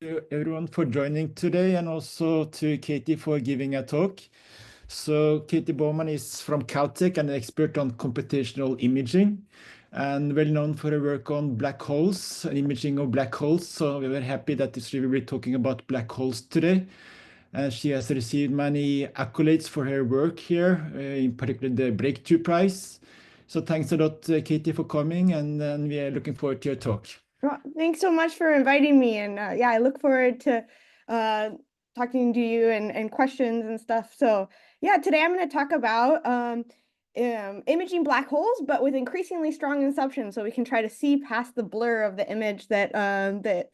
to everyone for joining today, and also to Katie for giving a talk. So Katie Bouman is from Caltech and an expert on computational imaging, and well known for her work on black holes and imaging of black holes. So we're very happy that she will be talking about black holes today. And she has received many accolades for her work here, in particular the Breakthrough Prize. So thanks a lot, Katie, for coming, and we are looking forward to your talk. Well, thanks so much for inviting me. And yeah, I look forward to talking to you and questions and stuff. So yeah, today I'm going to talk about imaging black holes, but with increasingly strong inception, so we can try to see past the blur of the image that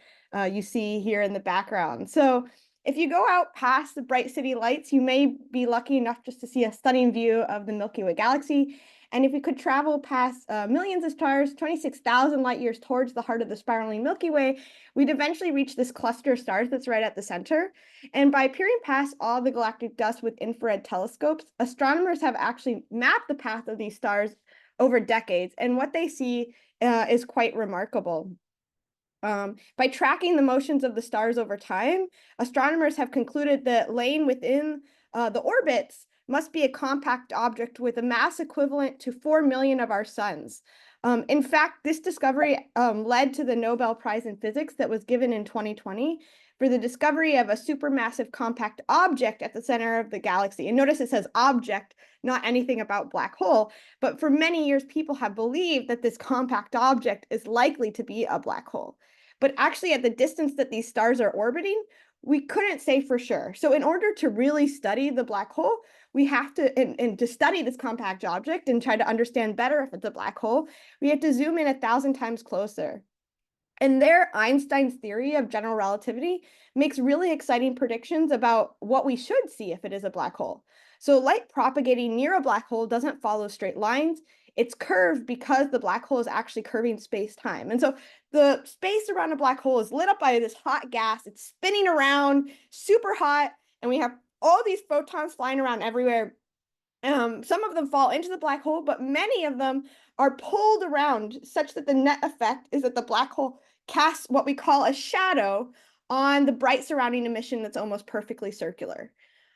you see here in the background. So if you go out past the bright city lights, you may be lucky enough just to see a stunning view of the Milky Way galaxy. And if we could travel past millions of stars, 26,000 light years towards the heart of the spiraling Milky Way, we'd eventually reach this cluster of stars that's right at the center. And by peering past all the galactic dust with infrared telescopes, astronomers have actually mapped the path of these stars over decades. And what they see is quite remarkable. By tracking the motions of the stars over time, astronomers have concluded that laying within the orbits must be a compact object with a mass equivalent to 4 million of our suns. In fact, this discovery led to the Nobel Prize in Physics that was given in 2020 for the discovery of a supermassive compact object at the center of the galaxy. And notice it says object, not anything about black hole. But for many years, people have believed that this compact object is likely to be a black hole. But actually, at the distance that these stars are orbiting, we couldn't say for sure. So in order to really study the black hole, we have to, and to study this compact object and try to understand better if it's a black hole, we have to zoom in 1,000 times closer. And there, Einstein's theory of general relativity makes really exciting predictions about what we should see if it is a black hole. So light propagating near a black hole doesn't follow straight lines. It's curved because the black hole is actually curving space-time. And so the space around a black hole is lit up by this hot gas. It's spinning around, super hot, and we have all these photons flying around everywhere. Some of them fall into the black hole, but many of them are pulled around such that the net effect is that the black hole casts what we call a shadow on the bright surrounding emission that's almost perfectly circular.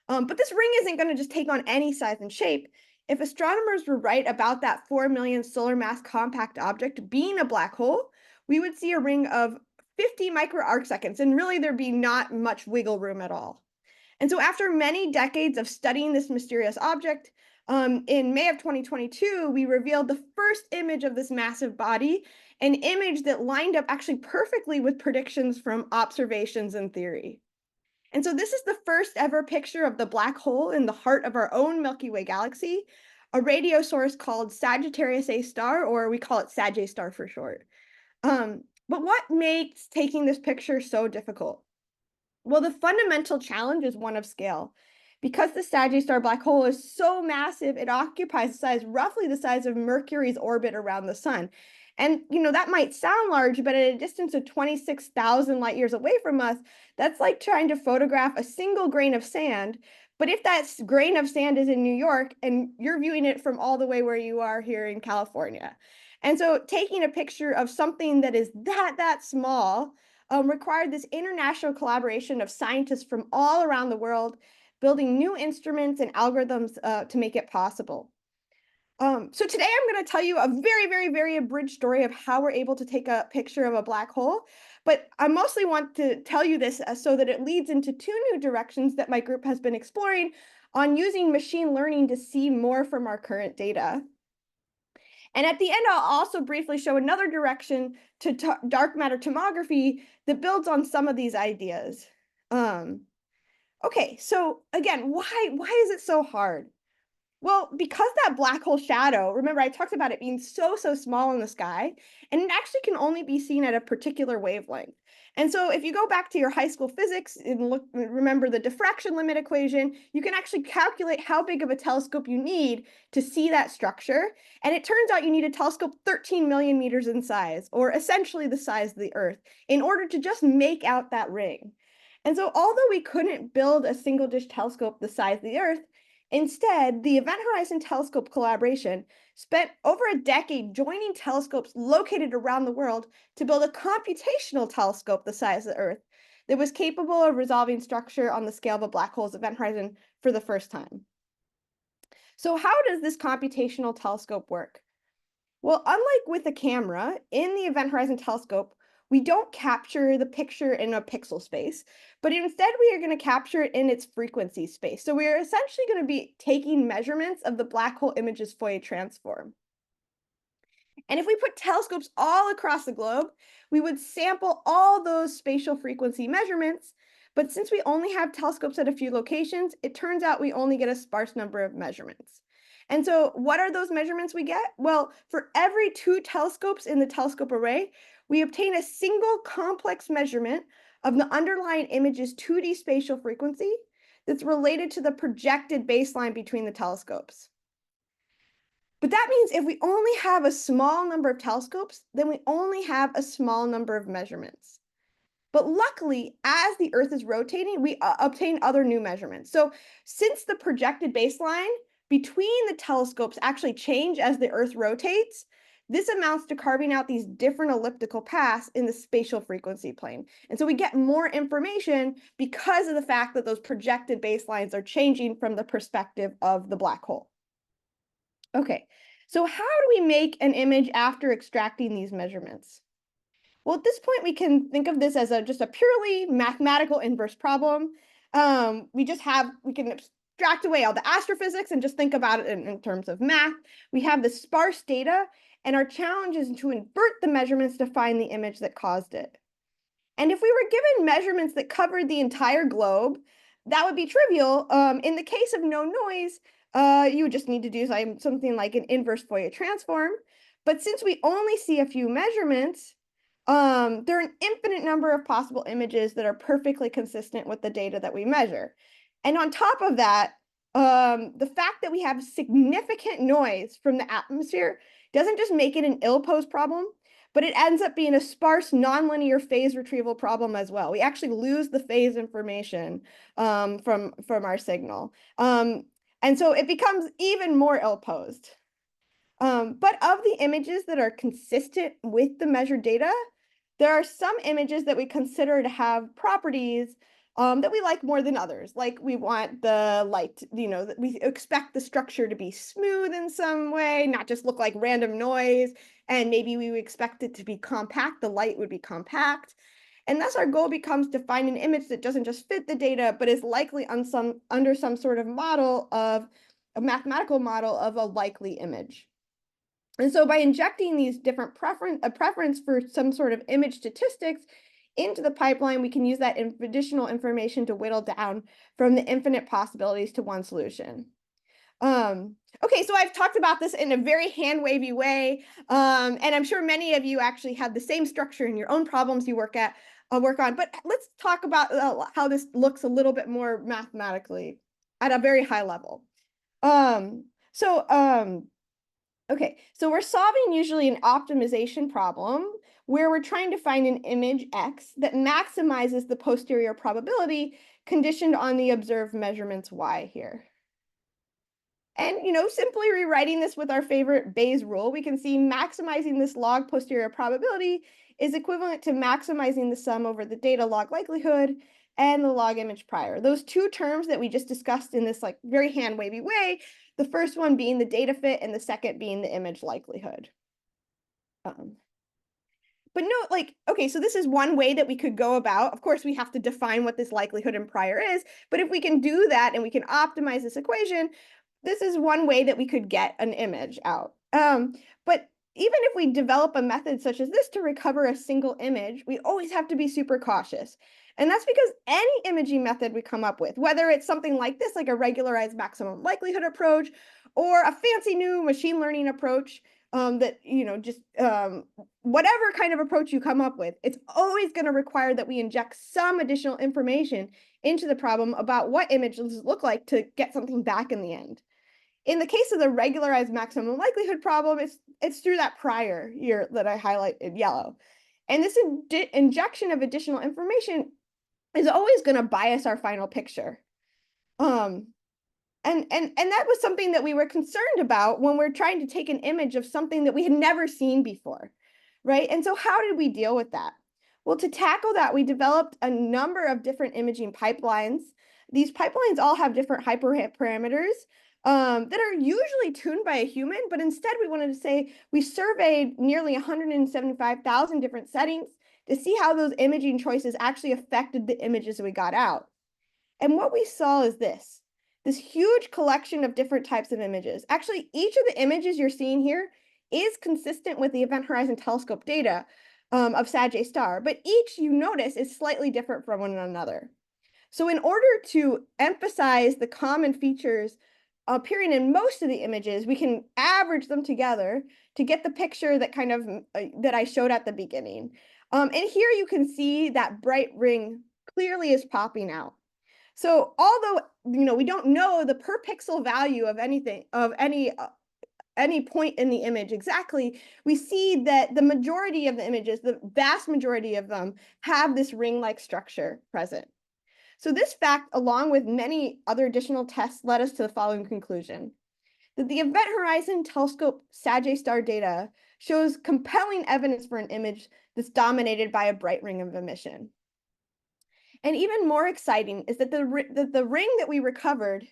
But this ring isn't going to just take on any size and shape. If astronomers were right about that 4 million solar mass compact object being a black hole, we would see a ring of 50 micro arcseconds, and really there'd be not much wiggle room at all. And so after many decades of studying this mysterious object, in May of 2022, we revealed the first image of this massive body, an image that lined up actually perfectly with predictions from observations and theory. And so this is the first ever picture of the black hole in the heart of our own Milky Way galaxy, a radio source called Sagittarius A star, or we call it Sag star for short. But what makes taking this picture so difficult? Well, the fundamental challenge is one of scale. Because the Sagittarius star black hole is so massive, it occupies roughly the size of Mercury's orbit around the sun. And, that might sound large, but at a distance of 26,000 light years away from us, that's like trying to photograph a single grain of sand. But if that grain of sand is in New York and you're viewing it from all the way where you are here in California. And so taking a picture of something that is that small required this international collaboration of scientists from all around the world, building new instruments and algorithms to make it possible. So today I'm going to tell you a very, very, very abridged story of how we're able to take a picture of a black hole. But I mostly want to tell you this so that it leads into two new directions that my group has been exploring on using machine learning to see more from our current data. And at the end, I'll also briefly show another direction to dark matter tomography that builds on some of these ideas. Okay, so again, why is it so hard? Well, because that black hole shadow, remember I talked about it being so small in the sky, and it actually can only be seen at a particular wavelength. And so if you go back to your high school physics and remember the diffraction limit equation, you can actually calculate how big of a telescope you need to see that structure. And it turns out you need a telescope 13 million meters in size, or essentially the size of the Earth, in order to just make out that ring. And so although we couldn't build a single dish telescope the size of the Earth, instead, the Event Horizon Telescope collaboration spent over a decade joining telescopes located around the world to build a computational telescope the size of the Earth. that was capable of resolving structure on the scale of a black hole's event horizon for the first time. So how does this computational telescope work? Well, unlike with a camera, in the Event Horizon Telescope, we don't capture the picture in a pixel space, but instead we are going to capture it in its frequency space. So we are essentially going to be taking measurements of the black hole image's Fourier transform. And if we put telescopes all across the globe, we would sample all those spatial frequency measurements. But since we only have telescopes at a few locations, it turns out we only get a sparse number of measurements. And so what are those measurements we get? Well, for every 2 telescopes in the telescope array, we obtain a single complex measurement of the underlying image's 2D spatial frequency that's related to the projected baseline between the telescopes. But that means if we only have a small number of telescopes, then we only have a small number of measurements. But luckily, as the Earth is rotating, we obtain other new measurements. So since the projected baseline between the telescopes actually change as the Earth rotates, this amounts to carving out these different elliptical paths in the spatial frequency plane. And so we get more information because of the fact that those projected baselines are changing from the perspective of the black hole. Okay, so how do we make an image after extracting these measurements? Well, at this point, we can think of this as just a purely mathematical inverse problem. We can abstract away all the astrophysics and just think about it in terms of math. We have the sparse data, and our challenge is to invert the measurements to find the image that caused it. And if we were given measurements that covered the entire globe, that would be trivial. In the case of no noise, you would just need to do something like an inverse Fourier transform. But since we only see a few measurements, there are an infinite number of possible images that are perfectly consistent with the data that we measure. And on top of that, the fact that we have significant noise from the atmosphere doesn't just make it an ill-posed problem, but it ends up being a sparse nonlinear phase retrieval problem as well. We actually lose the phase information from our signal. And so it becomes even more ill-posed. But of the images that are consistent with the measured data, there are some images that we consider to have properties that we like more than others. Like we want the light, we expect the structure to be smooth in some way, not just look like random noise. And maybe we would expect it to be compact. The light would be compact. And thus our goal becomes to find an image that doesn't just fit the data, but is likely under some sort of model of a mathematical model of a likely image. And so by injecting these different preference for some sort of image statistics into the pipeline, we can use that additional information to whittle down from the infinite possibilities to one solution. Okay, so I've talked about this in a very hand-wavy way, and I'm sure many of you actually have the same structure in your own problems you work on. But let's talk about how this looks a little bit more mathematically at a very high level. Okay, so we're solving usually an optimization problem where we're trying to find an image X that maximizes the posterior probability conditioned on the observed measurements Y here. And, simply rewriting this with our favorite Bayes rule, we can see maximizing this log posterior probability is equivalent to maximizing the sum over the data log likelihood and the log image prior. Those two terms that we just discussed in this very hand-wavy way, the first one being the data fit and the second being the image likelihood. But no, okay, so this is one way that we could go about. Of course, we have to define what this likelihood and prior is, but if we can do that and we can optimize this equation, this is one way that we could get an image out. But even if we develop a method such as this to recover a single image, we always have to be super cautious. And that's because any imaging method we come up with, whether it's something like this, like a regularized maximum likelihood approach, or a fancy new machine learning approach, whatever kind of approach you come up with, it's always going to require that we inject some additional information into the problem about what images look like to get something back in the end. In the case of the regularized maximum likelihood problem, it's through that prior here that I highlight in yellow. And this injection of additional information is always going to bias our final picture. And that was something that we were concerned about when we're trying to take an image of something that we had never seen before, right? And so how did we deal with that? Well, to tackle that, we developed a number of different imaging pipelines. These pipelines all have different hyperparameters that are usually tuned by a human, but instead we wanted to say we surveyed nearly 175,000 different settings to see how those imaging choices actually affected the images we got out. And what we saw is this huge collection of different types of images. Actually, each of the images you're seeing here is consistent with the Event Horizon Telescope data of Sagittarius star, but each you notice is slightly different from one another. So in order to emphasize the common features appearing in most of the images, we can average them together to get the picture that kind of that I showed at the beginning. And here you can see that bright ring clearly is popping out. So although we don't know the per pixel value of anything of any point in the image exactly, we see that the majority of the images, the vast majority of them, have this ring-like structure present. So this fact, along with many other additional tests, led us to the following conclusion: that the Event Horizon Telescope Sagittarius star data shows compelling evidence for an image that's dominated by a bright ring of emission. And even more exciting is that the ring that we recovered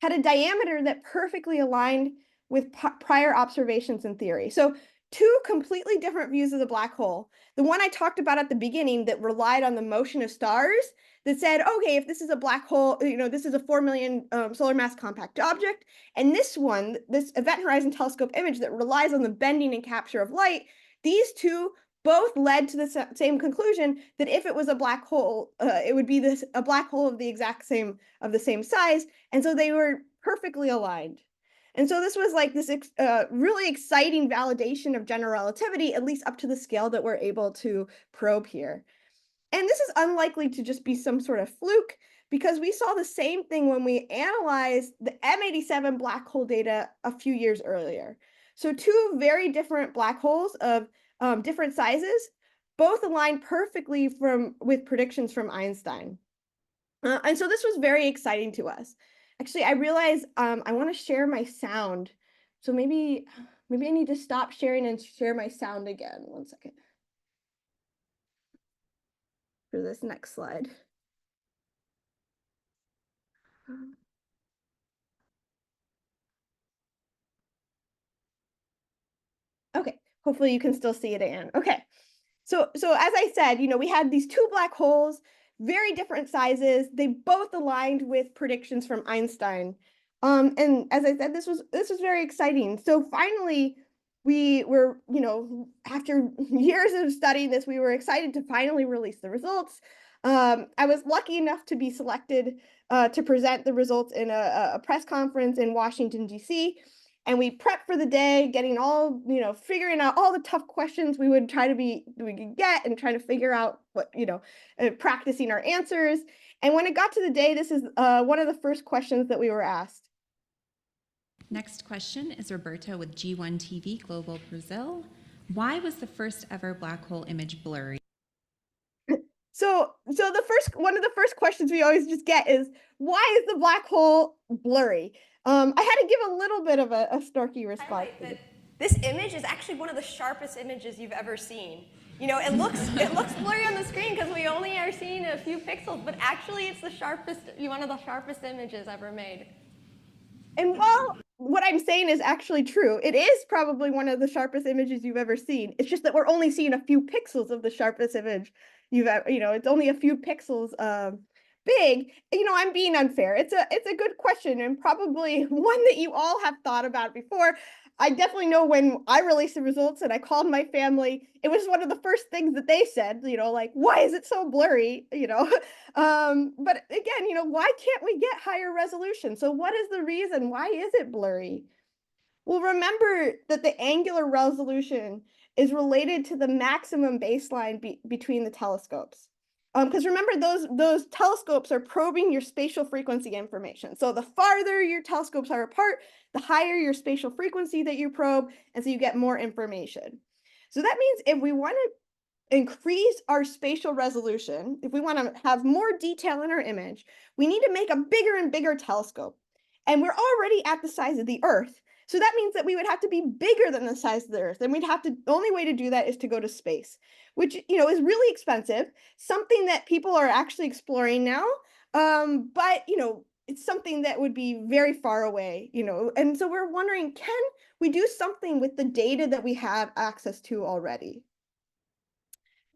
had a diameter that perfectly aligned with prior observations in theory. So two completely different views of the black hole. The one I talked about at the beginning that relied on the motion of stars, that said, okay, if this is a black hole, this is a 4 million solar mass compact object. And this one, this Event Horizon Telescope image that relies on the bending and capture of light, these two both led to the same conclusion, that if it was a black hole, it would be a black hole of the same size. And so they were perfectly aligned. And so this was like this really exciting validation of general relativity, at least up to the scale that we're able to probe here. And this is unlikely to just be some sort of fluke, because we saw the same thing when we analyzed the M87 black hole data a few years earlier. So two very different black holes of different sizes, both aligned perfectly with predictions from Einstein. And so this was very exciting to us. Actually, I realized I want to share my sound. So maybe I need to stop sharing and share my sound again. 1 second. For this next slide. Okay, hopefully you can still see it, Anne. Okay, so as I said, we had these two black holes, very different sizes. They both aligned with predictions from Einstein. And as I said, this was very exciting. So finally, we were, after years of studying this, we were excited to finally release the results. I was lucky enough to be selected to present the results in a press conference in Washington, D.C., and we prepped for the day, getting all, figuring out all the tough questions we could get, and trying to figure out what, practicing our answers. And when it got to the day, this is one of the first questions that we were asked. Next question is Roberto with G1 TV Global Brazil. Why was the first ever black hole image blurry? So one of the first questions we always just get is, why is the black hole blurry? I had to give a little bit of a snarky response. This image is actually one of the sharpest images you've ever seen. It looks blurry on the screen because we only are seeing a few pixels, but actually it's one of the sharpest images ever made. And while what I'm saying is actually true, it is probably one of the sharpest images you've ever seen. It's just that we're only seeing a few pixels of the sharpest image you've ever, it's only a few pixels big. I'm being unfair. It's a good question, and probably one that you all have thought about before. I definitely know when I released the results and I called my family, it was one of the first things that they said, like, why is it so blurry? But again, why can't we get higher resolution? So what is the reason? Why is it blurry? Well, remember that the angular resolution is related to the maximum baseline between the telescopes. Because remember, those telescopes are probing your spatial frequency information. So the farther your telescopes are apart, the higher your spatial frequency that you probe, and so you get more information. So that means if we want to increase our spatial resolution, if we want to have more detail in our image, we need to make a bigger and bigger telescope. And we're already at the size of the Earth. So that means that we would have to be bigger than the size of the Earth. And the only way to do that is to go to space, which, is really expensive, something that people are actually exploring now. But, it's something that would be very far away, and so we're wondering, can we do something with the data that we have access to already?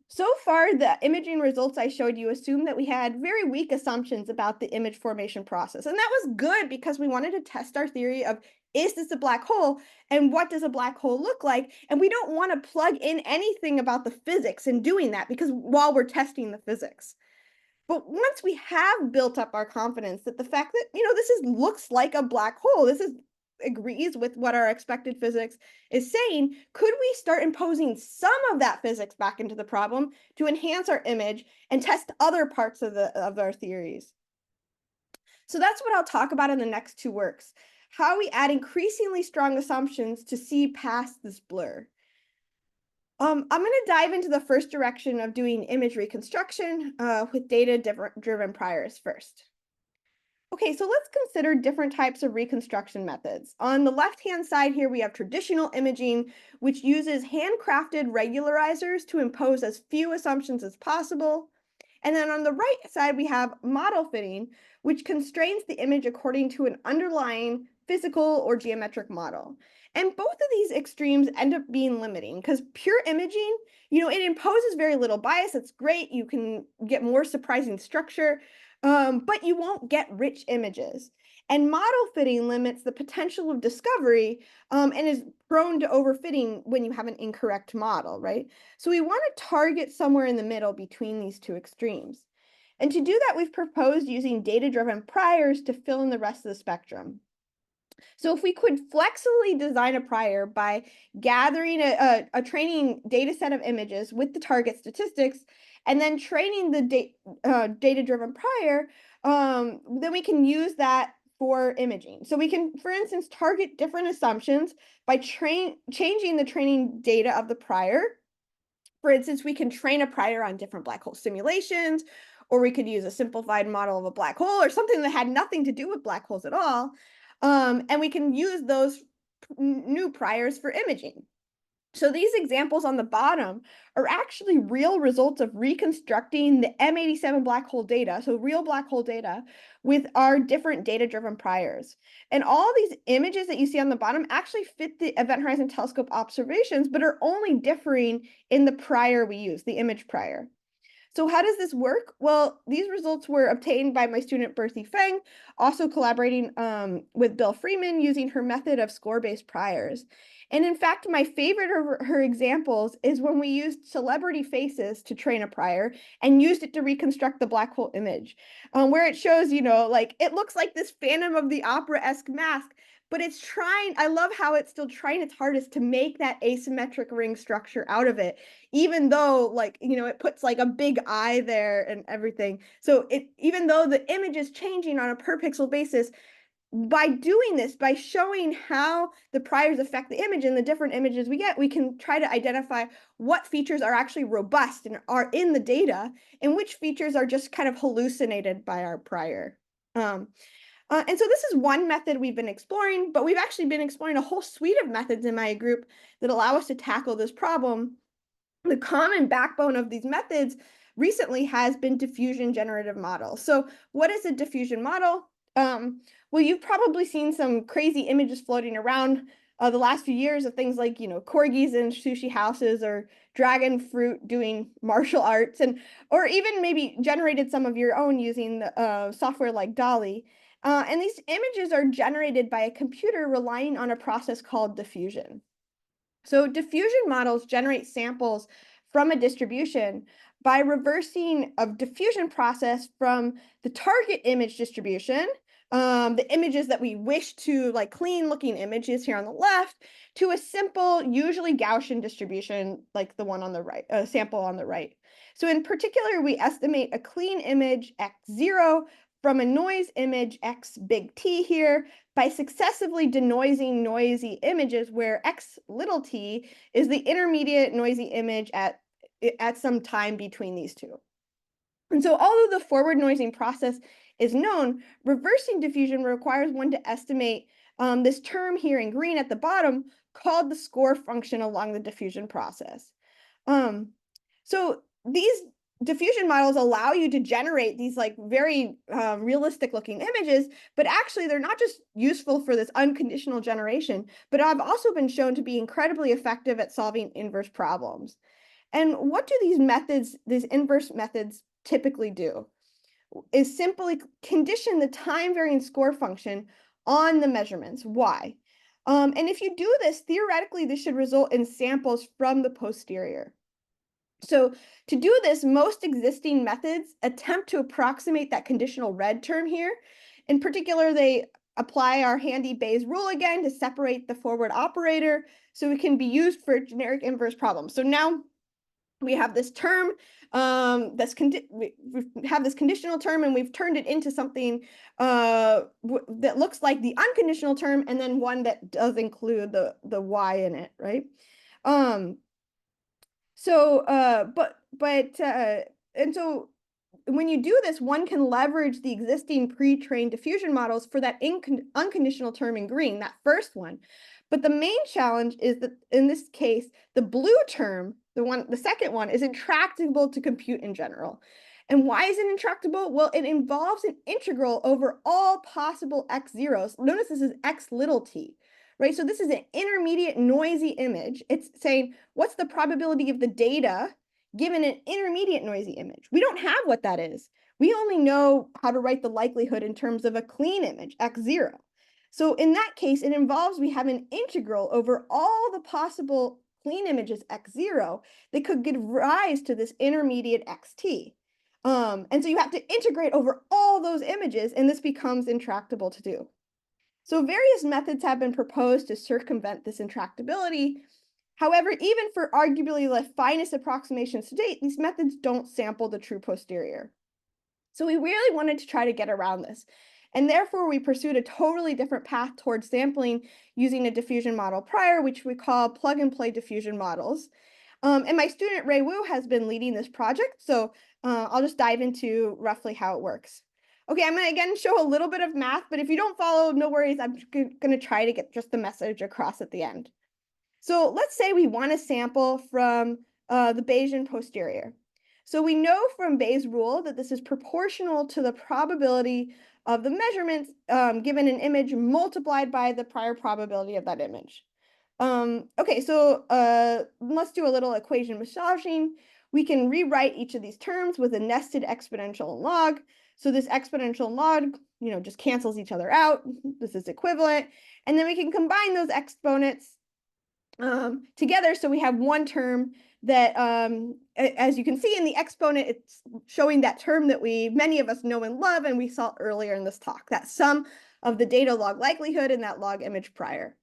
So far, the imaging results I showed you assume that we had very weak assumptions about the image formation process. And that was good because we wanted to test our theory of, is this a black hole? And what does a black hole look like? And we don't want to plug in anything about the physics in doing that, because while we're testing the physics. But once we have built up our confidence that the fact that, looks like a black hole, agrees with what our expected physics is saying, could we start imposing some of that physics back into the problem to enhance our image and test other parts of our theories? So that's what I'll talk about in the next two works, how we add increasingly strong assumptions to see past this blur. I'm going to dive into the first direction of doing image reconstruction with data-driven priors first. Okay, so let's consider different types of reconstruction methods. On the left-hand side here, we have traditional imaging, which uses handcrafted regularizers to impose as few assumptions as possible. And then on the right side, we have model fitting, which constrains the image according to an underlying physical or geometric model. And both of these extremes end up being limiting, because pure imaging, it imposes very little bias. It's great. You can get more surprising structure, but you won't get rich images. And model fitting limits the potential of discovery and is prone to overfitting when you have an incorrect model, right? So we want to target somewhere in the middle between these two extremes. And to do that, we've proposed using data-driven priors to fill in the rest of the spectrum. So if we could flexibly design a prior by gathering a training data set of images with the target statistics, and then training the data-driven prior, then we can use that for imaging. So we can, for instance, target different assumptions by changing the training data of the prior. For instance, we can train a prior on different black hole simulations, or we could use a simplified model of a black hole or something that had nothing to do with black holes at all. And we can use those new priors for imaging. So these examples on the bottom are actually real results of reconstructing the M87 black hole data, so real black hole data, with our different data-driven priors. And all these images that you see on the bottom actually fit the Event Horizon Telescope observations, but are only differing in the prior we use, the image prior. So how does this work? Well, these results were obtained by my student Berthy Feng, also collaborating with Bill Freeman using her method of score-based priors. And in fact, my favorite of her examples is when we used celebrity faces to train a prior and used it to reconstruct the black hole image, where it shows, like it looks like this Phantom of the Opera-esque mask, but it's trying, I love how it's still trying its hardest to make that asymmetric ring structure out of it, even though it puts like a big eye there and everything. So even though the image is changing on a per pixel basis, by doing this, by showing how the priors affect the image and the different images we get, we can try to identify what features are actually robust and are in the data and which features are just kind of hallucinated by our prior. And so this is one method we've been exploring, but we've actually been exploring a whole suite of methods in my group that allow us to tackle this problem. The common backbone of these methods recently has been diffusion generative models. So what is a diffusion model? Well, you've probably seen some crazy images floating around the last few years of things like, corgis in sushi houses or dragon fruit doing martial arts, or even maybe generated some of your own using software like DALL-E. And these images are generated by a computer relying on a process called diffusion. So diffusion models generate samples from a distribution by reversing a diffusion process from the target image distribution, the images that we wish to, like clean looking images here on the left, to a simple, usually Gaussian distribution, like the one on the right, sample on the right. So in particular, we estimate a clean image x0 from a noise image x big T here by successively denoising noisy images where x little t is the intermediate noisy image at some time between these two. And so although the forward noising process is known, reversing diffusion requires one to estimate this term here in green at the bottom called the score function along the diffusion process. So these diffusion models allow you to generate these like very realistic looking images, but actually they're not just useful for this unconditional generation, but have also been shown to be incredibly effective at solving inverse problems. And what do these methods, these inverse methods, typically do? Is simply condition the time varying score function on the measurements, y. And if you do this, theoretically, this should result in samples from the posterior. So to do this, most existing methods attempt to approximate that conditional red term here. In particular, they apply our handy Bayes rule again to separate the forward operator so it can be used for generic inverse problems. So now we have this term we have this conditional term, and we've turned it into something that looks like the unconditional term, and then one that does include the y in it, right? And so when you do this, one can leverage the existing pre-trained diffusion models for that unconditional term in green, that first one. But the main challenge is that in this case, the blue term, the second one, is intractable to compute in general. And why is it intractable? Well, it involves an integral over all possible x zeros. Notice this is x little t, right? So this is an intermediate noisy image. It's saying, what's the probability of the data given an intermediate noisy image? We don't have what that is. We only know how to write the likelihood in terms of a clean image, x0. So in that case, it involves we have an integral over all the possible clean images x0 that could give rise to this intermediate xt. And so you have to integrate over all those images, and this becomes intractable to do. So various methods have been proposed to circumvent this intractability. However, even for arguably the finest approximations to date, these methods don't sample the true posterior. So we really wanted to try to get around this. And therefore, we pursued a totally different path towards sampling using a diffusion model prior, which we call plug-and-play diffusion models. And my student, Ray Wu, has been leading this project. So I'll just dive into roughly how it works. Okay, I'm going to again show a little bit of math, but if you don't follow, no worries. I'm going to try to get just the message across at the end. So let's say we want to sample from the Bayesian posterior. So we know from Bayes' rule that this is proportional to the probability of the measurements given an image multiplied by the prior probability of that image. Okay, so let's do a little equation massaging. We can rewrite each of these terms with a nested exponential and log. So this exponential and log, just cancels each other out. This is equivalent. And then we can combine those exponents together. So we have one term that, as you can see in the exponent, it's showing that term that many of us know and love, and we saw earlier in this talk, that sum of the data log likelihood and that log image prior.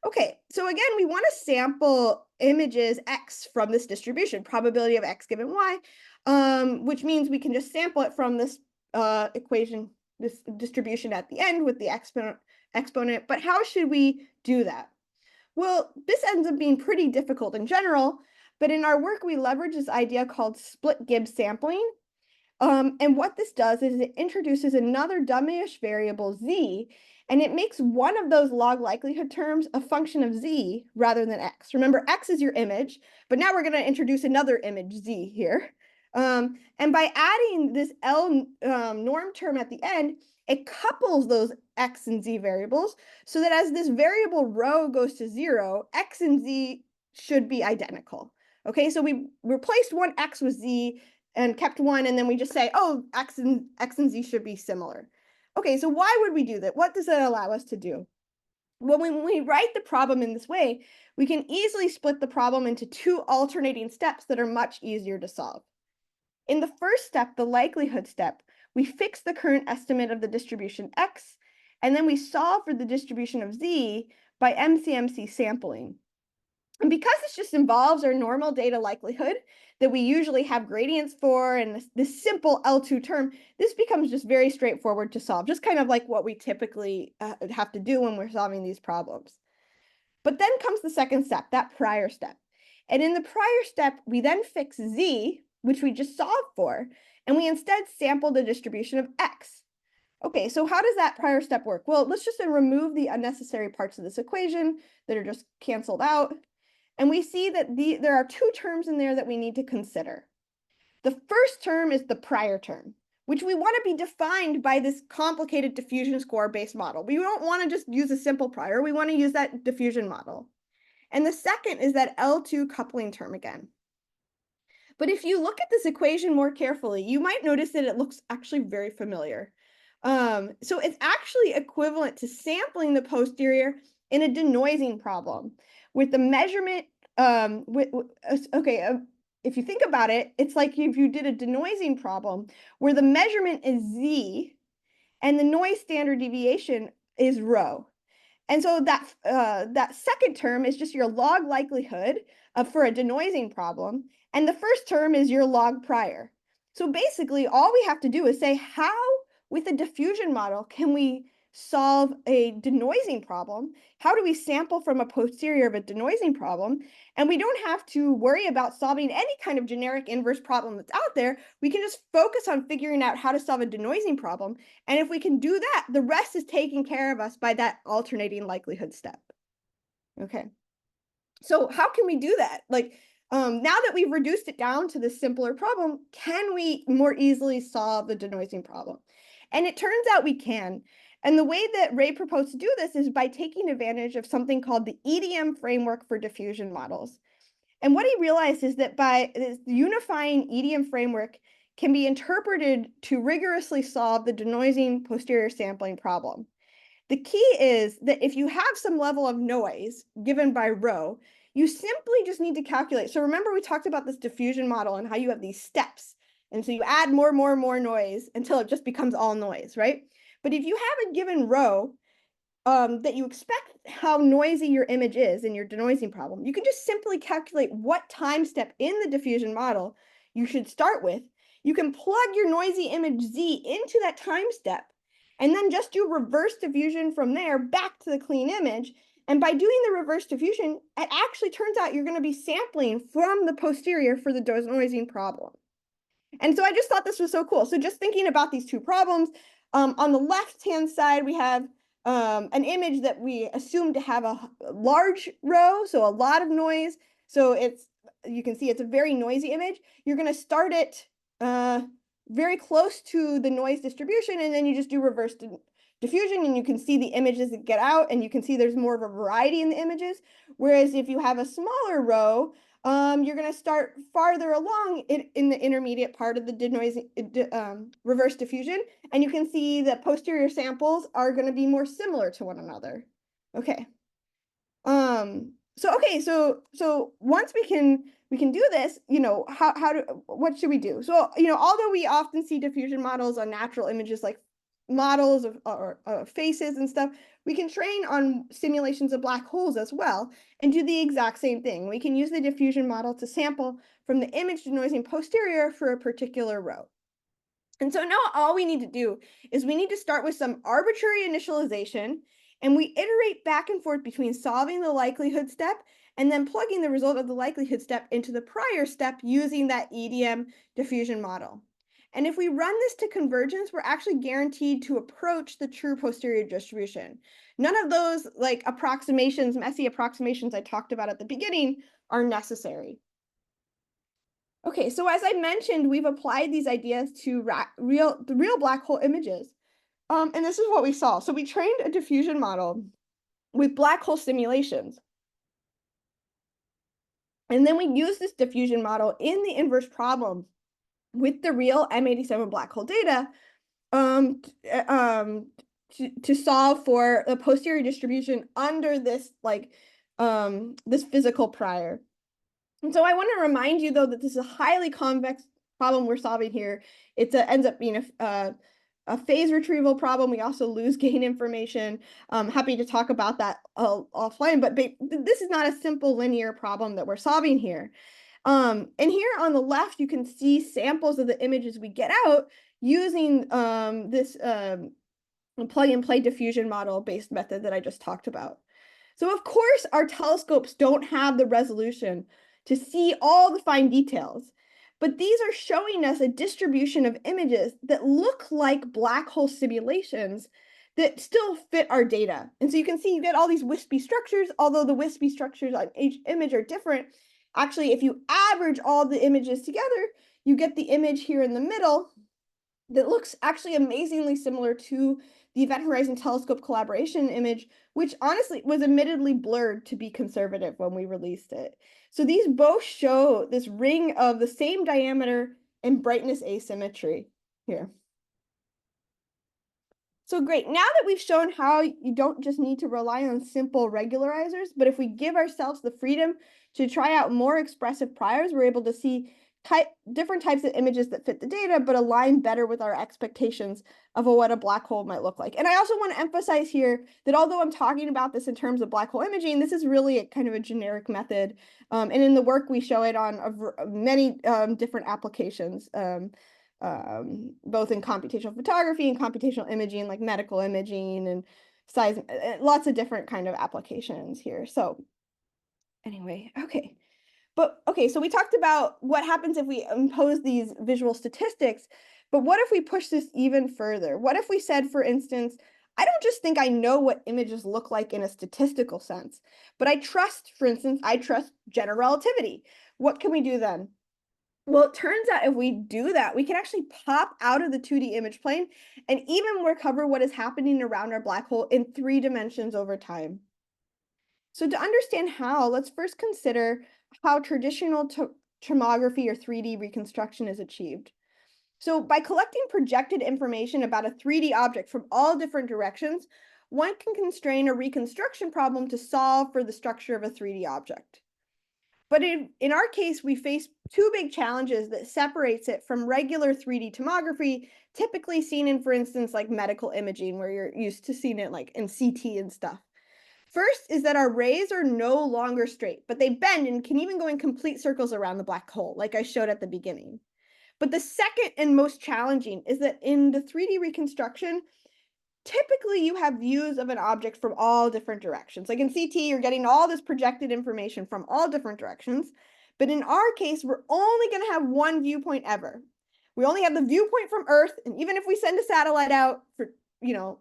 Okay, so again, we want to sample images x from this distribution, probability of x given y, which means we can just sample it from this equation, this distribution at the end with the exponent. But how should we do that? Well, this ends up being pretty difficult in general, but in our work, we leverage this idea called split Gibbs sampling. And what this does is it introduces another dummy-ish variable z, and it makes one of those log likelihood terms a function of z rather than x. Remember, x is your image, but now we're going to introduce another image, z, here. And by adding this L norm term at the end, it couples those x and z variables so that as this variable rho goes to 0, x and z should be identical. Okay, so we replaced one x with z and kept one, and then we just say, oh, x and z should be similar. Okay, so why would we do that? What does that allow us to do? Well, when we write the problem in this way, we can easily split the problem into two alternating steps that are much easier to solve. In the first step, the likelihood step, we fix the current estimate of the distribution x, and then we solve for the distribution of z by MCMC sampling. And because this just involves our normal data likelihood that we usually have gradients for and this simple L2 term, this becomes just very straightforward to solve, just kind of like what we typically have to do when we're solving these problems. But then comes the second step, that prior step. And in the prior step, we then fix z, which we just solved for, and we instead sample the distribution of x. Okay, so how does that prior step work? Well, let's just then remove the unnecessary parts of this equation that are just canceled out. And we see that there are two terms in there that we need to consider. The first term is the prior term, which we want to be defined by this complicated diffusion score-based model. We don't want to just use a simple prior. We want to use that diffusion model. And the second is that L2 coupling term again. But if you look at this equation more carefully, you might notice that it looks actually very familiar. So it's actually equivalent to sampling the posterior in a denoising problem with the measurement, if you think about it, it's like if you did a denoising problem where the measurement is Z and the noise standard deviation is rho. And so that second term is just your log likelihood for a denoising problem. And the first term is your log prior. So basically, all we have to do is say how, with a diffusion model, can we solve a denoising problem? How do we sample from a posterior of a denoising problem? And we don't have to worry about solving any kind of generic inverse problem that's out there. We can just focus on figuring out how to solve a denoising problem. And if we can do that, the rest is taken care of us by that alternating likelihood step. Okay. So how can we do that? Now that we've reduced it down to this simpler problem, can we more easily solve the denoising problem? And it turns out we can. And the way that Ray proposed to do this is by taking advantage of something called the EDM framework for diffusion models. And what he realized is that by this unifying EDM framework can be interpreted to rigorously solve the denoising posterior sampling problem. The key is that if you have some level of noise given by rho, you simply just need to calculate. So remember we talked about this diffusion model and how you have these steps. And so you add more noise until it just becomes all noise, right? But if you have a given rho that you expect how noisy your image is in your denoising problem, you can just simply calculate what time step in the diffusion model you should start with. You can plug your noisy image Z into that time step and then just do reverse diffusion from there back to the clean image. And by doing the reverse diffusion, it actually turns out you're going to be sampling from the posterior for the denoising problem. And so I just thought this was so cool. So just thinking about these two problems, on the left-hand side, we have an image that we assume to have a large rho, so a lot of noise. So you can see it's a very noisy image. You're going to start it very close to the noise distribution, and then you just do reverse diffusion, and you can see the images that get out, and you can see there's more of a variety in the images. Whereas if you have a smaller rho, you're going to start farther along in the intermediate part of the denoising reverse diffusion, and you can see that posterior samples are going to be more similar to one another. Okay. So once we can do this, what should we do? So, although we often see diffusion models on natural images like models of faces and stuff, we can train on simulations of black holes as well and do the exact same thing. We can use the diffusion model to sample from the image denoising posterior for a particular rho. And so now all we need to do is we need to start with some arbitrary initialization, and we iterate back and forth between solving the likelihood step and then plugging the result of the likelihood step into the prior step using that EDM diffusion model. And if we run this to convergence, we're actually guaranteed to approach the true posterior distribution. None of those messy approximations I talked about at the beginning are necessary. Okay, so as I mentioned, we've applied these ideas to the real black hole images. And this is what we saw. So we trained a diffusion model with black hole simulations. And then we used this diffusion model in the inverse problem with the real M87 black hole data to solve for the posterior distribution under this this physical prior. And so I want to remind you, though, that this is a highly convex problem we're solving here. It ends up being a phase retrieval problem. We also lose gain information. I'm happy to talk about that offline, but this is not a simple linear problem that we're solving here. And here on the left, you can see samples of the images we get out using this plug-and-play diffusion model-based method that I just talked about. So of course, our telescopes don't have the resolution to see all the fine details, But these are showing us a distribution of images that look like black hole simulations that still fit our data. And so you can see you get all these wispy structures, although the wispy structures on each image are different. Actually, if you average all the images together, you get the image here in the middle that looks actually amazingly similar to the Event Horizon Telescope collaboration image, which honestly was admittedly blurred to be conservative when we released it. So these both show this ring of the same diameter and brightness asymmetry here. So great, now that we've shown how you don't just need to rely on simple regularizers, but if we give ourselves the freedom to try out more expressive priors, we're able to see different types of images that fit the data, but align better with our expectations of what a black hole might look like. And I also want to emphasize here that although I'm talking about this in terms of black hole imaging, this is really kind of a generic method. And in the work, we show it on many different applications, both in computational photography and computational imaging, like medical imaging and size, lots of different kind of applications here. So anyway, okay. But okay, so we talked about what happens if we impose these visual statistics, but what if we push this even further? What if we said, for instance, I don't just think I know what images look like in a statistical sense, but I trust, for instance, I trust general relativity. What can we do then? Well, it turns out if we do that, we can actually pop out of the 2D image plane and even recover what is happening around our black hole in 3 dimensions over time. So to understand how, let's first consider how traditional tomography or 3D reconstruction is achieved. So by collecting projected information about a 3D object from all different directions, one can constrain a reconstruction problem to solve for the structure of a 3D object. But in our case, we face 2 big challenges that separates it from regular 3D tomography, typically seen in, for instance, like medical imaging, where you're used to seeing it like in CT and stuff. First is that our rays are no longer straight, but they bend and can even go in complete circles around the black hole, like I showed at the beginning. But the second and most challenging is that in the 3D reconstruction, typically you have views of an object from all different directions. Like in CT, you're getting all this projected information from all different directions. But in our case, we're only going to have one viewpoint ever. We only have the viewpoint from Earth. And even if we send a satellite out for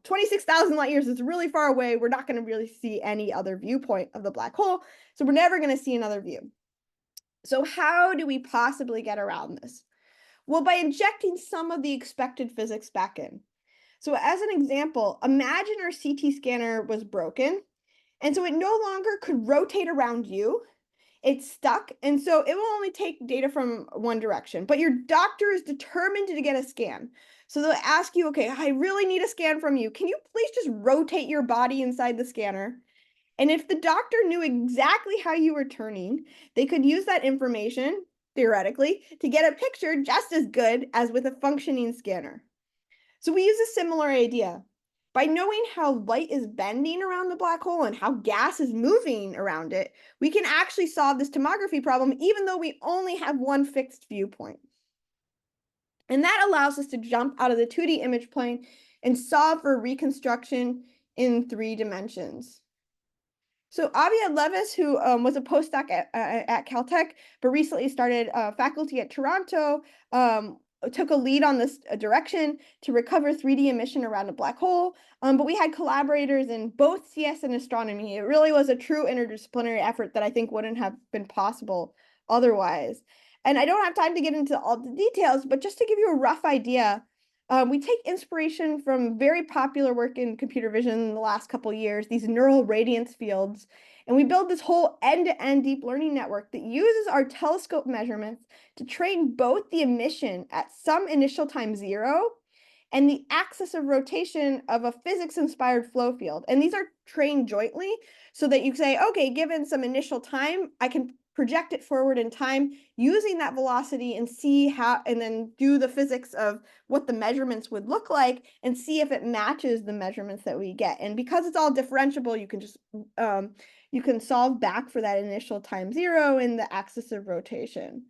26,000 light years, it's really far away, we're not going to really see any other viewpoint of the black hole. So we're never going to see another view. So how do we possibly get around this? Well, by injecting some of the expected physics back in. So as an example, imagine our CT scanner was broken, and so it no longer could rotate around you. It's stuck, and so it will only take data from one direction, but your doctor is determined to get a scan. So they'll ask you, okay, I really need a scan from you. Can you please just rotate your body inside the scanner? And if the doctor knew exactly how you were turning, they could use that information, theoretically, to get a picture just as good as with a functioning scanner. So we use a similar idea. By knowing how light is bending around the black hole and how gas is moving around it, we can actually solve this tomography problem, even though we only have one fixed viewpoint. And that allows us to jump out of the 2D image plane and solve for reconstruction in 3 dimensions. So Avia Levis, who was a postdoc at Caltech, but recently started faculty at Toronto, took a lead on this direction to recover 3D emission around a black hole. But we had collaborators in both CS and astronomy. It really was a true interdisciplinary effort that I think wouldn't have been possible otherwise. And I don't have time to get into all the details, but just to give you a rough idea, we take inspiration from very popular work in computer vision in the last couple of years, these neural radiance fields, and we build this whole end-to-end deep learning network that uses our telescope measurements to train both the emission at some initial time 0 and the axis of rotation of a physics-inspired flow field. And these are trained jointly so that you say, okay, given some initial time, I can project it forward in time using that velocity and see how, and then do the physics of what the measurements would look like and see if it matches the measurements that we get. And because it's all differentiable, you can just, you can solve back for that initial time 0 in the axis of rotation.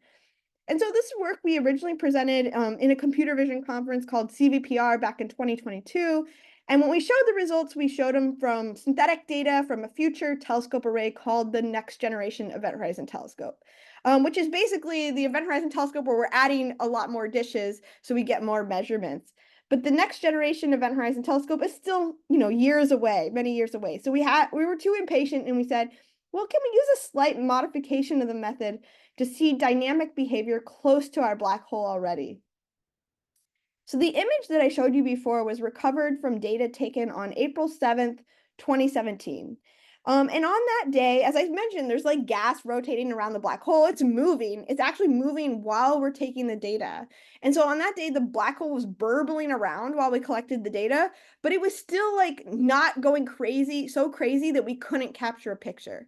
And so this work we originally presented in a computer vision conference called CVPR back in 2022. And when we showed the results, we showed them from synthetic data from a future telescope array called the Next Generation Event Horizon Telescope. which is basically the Event Horizon Telescope where we're adding a lot more dishes so we get more measurements. But the next generation Event Horizon Telescope is still, years away, many years away. So we were too impatient and we said, well, can we use a slight modification of the method to see dynamic behavior close to our black hole already? So the image that I showed you before was recovered from data taken on April 7th, 2017. And on that day, as I mentioned, there's like gas rotating around the black hole. It's moving. It's actually moving while we're taking the data. And so on that day, the black hole was burbling around while we collected the data, but it was still like not going crazy, so crazy that we couldn't capture a picture.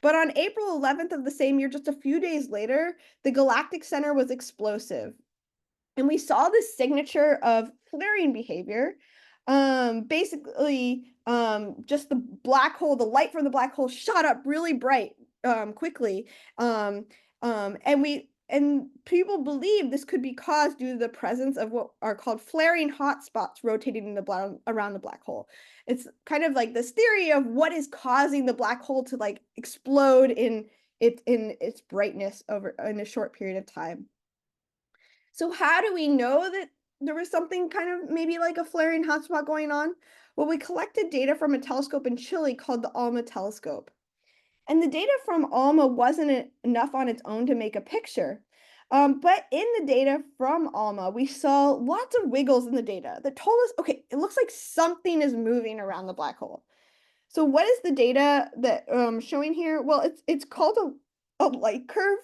But on April 11th of the same year, just a few days later, the galactic center was explosive. And we saw this signature of flaring behavior. Basically, just the black hole, the light from the black hole shot up really bright quickly. And people believe this could be caused due to the presence of what are called flaring hotspots rotating around the black hole. It's kind of like this theory of what is causing the black hole to like explode in its brightness in a short period of time. So how do we know that there was something kind of maybe like a flaring hotspot going on? Well, we collected data from a telescope in Chile called the ALMA telescope. And the data from ALMA wasn't enough on its own to make a picture. But in the data from ALMA, we saw lots of wiggles in the data that told us, okay, it looks like something is moving around the black hole. So what is the data that showing here? Well, it's called a light curve,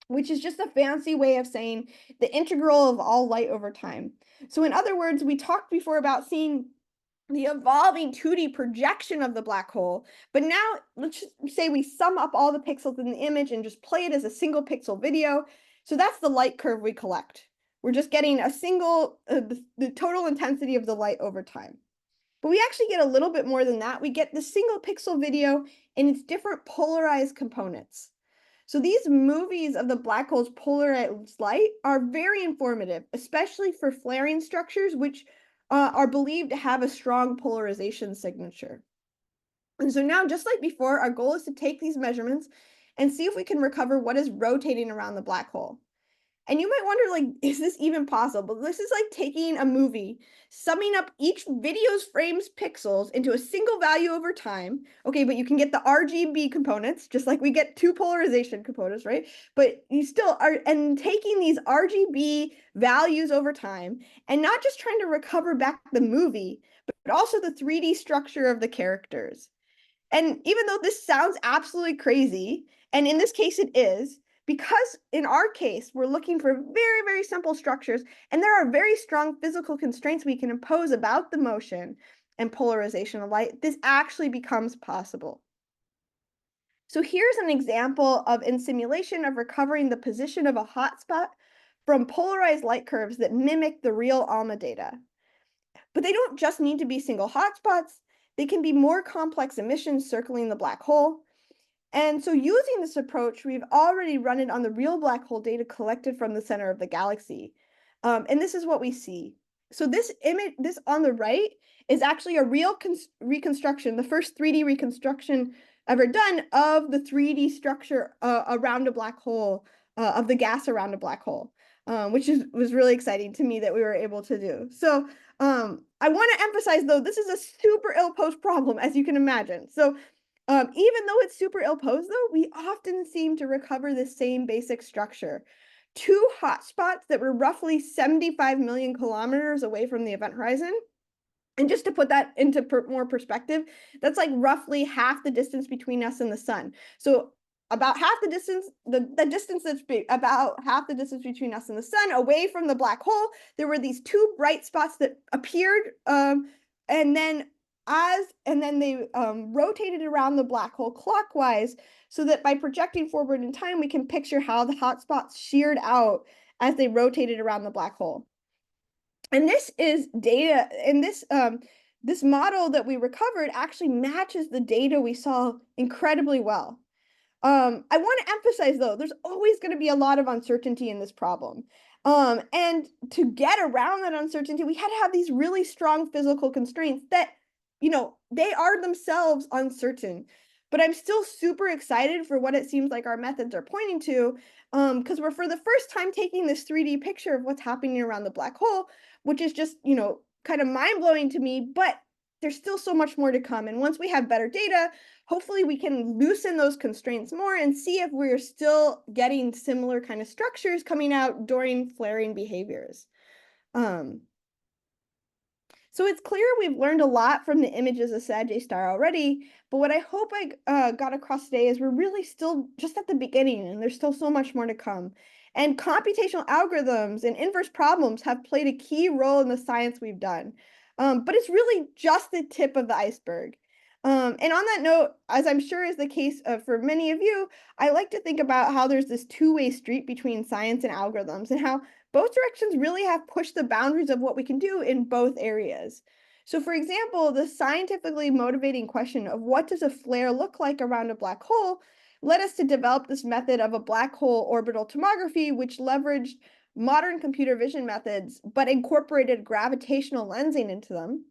which is just a fancy way of saying the integral of all light over time. So in other words, we talked before about seeing the evolving 2D projection of the black hole, but now let's just say we sum up all the pixels in the image and just play it as a single pixel video. So that's the light curve we collect. We're just getting a single, the total intensity of the light over time. But we actually get a little bit more than that. We get the single pixel video and its different polarized components. So these movies of the black hole's polarized light are very informative, especially for flaring structures, which are believed to have a strong polarization signature. And so now, just like before, our goal is to take these measurements and see if we can recover what is rotating around the black hole. And you might wonder, like, is this even possible? This is like taking a movie, summing up each video's frames pixels into a single value over time. Okay, but you can get the RGB components, just like we get two polarization components, right? But you still are, and taking these RGB values over time, and not just trying to recover back the movie, but also the 3D structure of the characters. And even though this sounds absolutely crazy, and in this case it is, because in our case, we're looking for very, very simple structures, and there are very strong physical constraints we can impose about the motion and polarization of light, this actually becomes possible. So here's an example in simulation of recovering the position of a hotspot from polarized light curves that mimic the real ALMA data. But they don't just need to be single hotspots. They can be more complex emissions circling the black hole. And so using this approach, we've already run it on the real black hole data collected from the center of the galaxy. And this is what we see. So this image, this on the right, is actually a real reconstruction, the first 3D reconstruction ever done of the 3D structure around a black hole, of the gas around a black hole, which was really exciting to me that we were able to do. So I want to emphasize, though, this is a super ill-posed problem, as you can imagine. So even though it's super ill-posed, though, we often seem to recover the same basic structure. Two hotspots that were roughly 75 million kilometers away from the event horizon. And just to put that into more perspective, that's like roughly half the distance between us and the sun. So about half the distance, the distance that's about half the distance between us and the sun, away from the black hole, there were these two bright spots that appeared, and then they rotated around the black hole clockwise, so that by projecting forward in time, we can picture how the hotspots sheared out as they rotated around the black hole. And this is data, and this model that we recovered actually matches the data we saw incredibly well. I want to emphasize, though, there's always going to be a lot of uncertainty in this problem. And to get around that uncertainty, we had to have these really strong physical constraints that, they are themselves uncertain. but I'm still super excited for what it seems like our methods are pointing to, because we're for the first time taking this 3D picture of what's happening around the black hole, which is just, kind of mind-blowing to me, but there's still so much more to come. And once we have better data, hopefully we can loosen those constraints more and see if we're still getting similar kind of structures coming out during flaring behaviors. So it's clear we've learned a lot from the images of Sagittarius star already, but what I hope I got across today is we're really still just at the beginning, and there's still so much more to come. And computational algorithms and inverse problems have played a key role in the science we've done. But it's really just the tip of the iceberg. And on that note, as I'm sure is the case for many of you, I like to think about how there's this two-way street between science and algorithms, and how both directions really have pushed the boundaries of what we can do in both areas. So for example, the scientifically motivating question of what does a flare look like around a black hole led us to develop this method of a black hole orbital tomography, which leveraged modern computer vision methods, but incorporated gravitational lensing into them.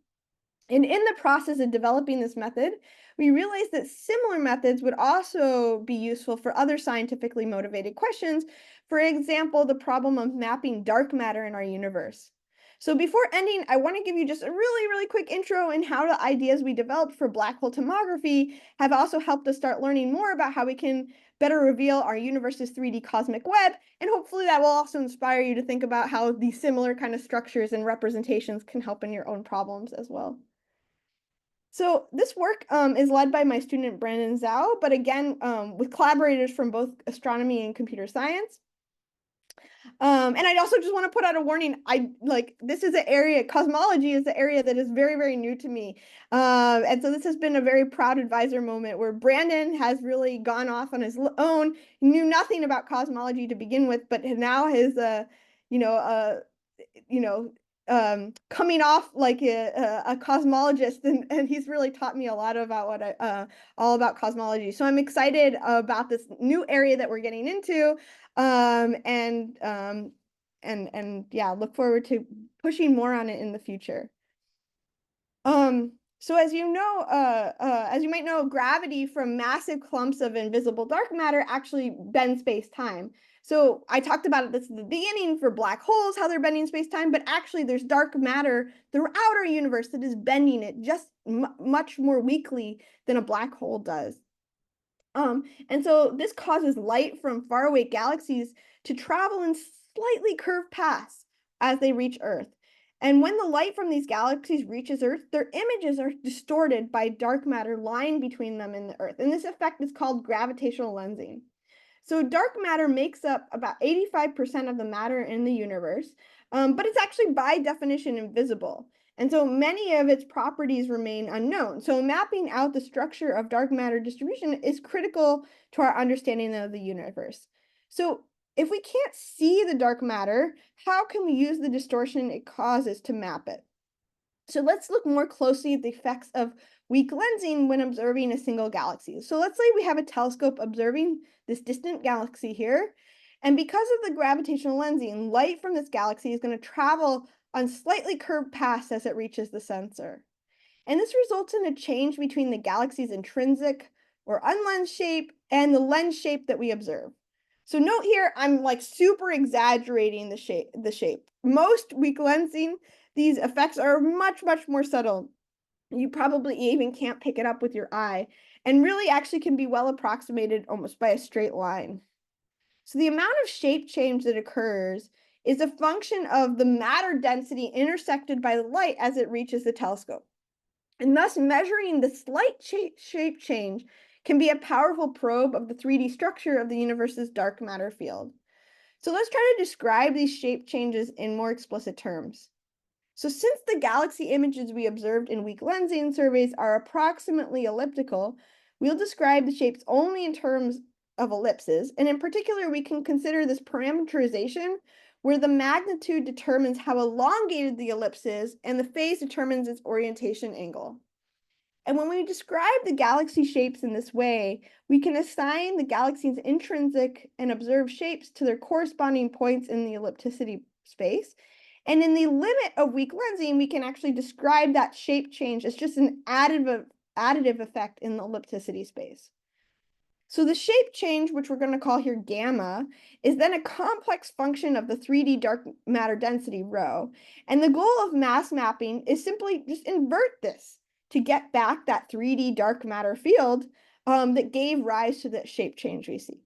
And in the process of developing this method, we realized that similar methods would also be useful for other scientifically motivated questions. For example, the problem of mapping dark matter in our universe. So before ending, I want to give you just a really, really quick intro in how the ideas we developed for black hole tomography have also helped us start learning more about how we can better reveal our universe's 3D cosmic web. And hopefully that will also inspire you to think about how these similar kind of structures and representations can help in your own problems as well. So this work is led by my student Brandon Zhao, but again, with collaborators from both astronomy and computer science. And I also just want to put out a warning. This is an area, cosmology is the area that is very, very new to me. And so this has been a very proud advisor moment where Brandon has really gone off on his own, knew nothing about cosmology to begin with, but now has, coming off like a cosmologist, and he's really taught me a lot about what all about cosmology. So I'm excited about this new area that we're getting into, and yeah, look forward to pushing more on it in the future. So as you might know, gravity from massive clumps of invisible dark matter actually bends space-time. So I talked about this at the beginning for black holes, how they're bending space-time, but actually there's dark matter throughout our universe that is bending it just much more weakly than a black hole does. And so this causes light from faraway galaxies to travel in slightly curved paths as they reach Earth. And when the light from these galaxies reaches Earth, their images are distorted by dark matter lying between them and the Earth. And this effect is called gravitational lensing. So dark matter makes up about 85% of the matter in the universe, but it's actually by definition invisible. And so many of its properties remain unknown. So mapping out the structure of dark matter distribution is critical to our understanding of the universe. So if we can't see the dark matter, how can we use the distortion it causes to map it? So let's look more closely at the effects of weak lensing when observing a single galaxy. So let's say we have a telescope observing this distant galaxy here. And because of the gravitational lensing, light from this galaxy is going to travel on slightly curved paths as it reaches the sensor. And this results in a change between the galaxy's intrinsic or unlensed shape and the lens shape that we observe. So note here, I'm like super exaggerating the shape. Most weak lensing, these effects are much, much more subtle. You probably even can't pick it up with your eye, and really actually can be well approximated almost by a straight line. So the amount of shape change that occurs is a function of the matter density intersected by the light as it reaches the telescope. And thus measuring the slight shape change can be a powerful probe of the 3D structure of the universe's dark matter field. So let's try to describe these shape changes in more explicit terms. So since the galaxy images we observed in weak lensing surveys are approximately elliptical, we'll describe the shapes only in terms of ellipses. And in particular, we can consider this parameterization where the magnitude determines how elongated the ellipse is and the phase determines its orientation angle. And when we describe the galaxy shapes in this way, we can assign the galaxy's intrinsic and observed shapes to their corresponding points in the ellipticity space. And in the limit of weak lensing, we can actually describe that shape change as just an additive additive effect in the ellipticity space. So the shape change, which we're going to call here gamma, is then a complex function of the 3D dark matter density rho. And the goal of mass mapping is simply just invert this to get back that 3D dark matter field that gave rise to the shape change we see.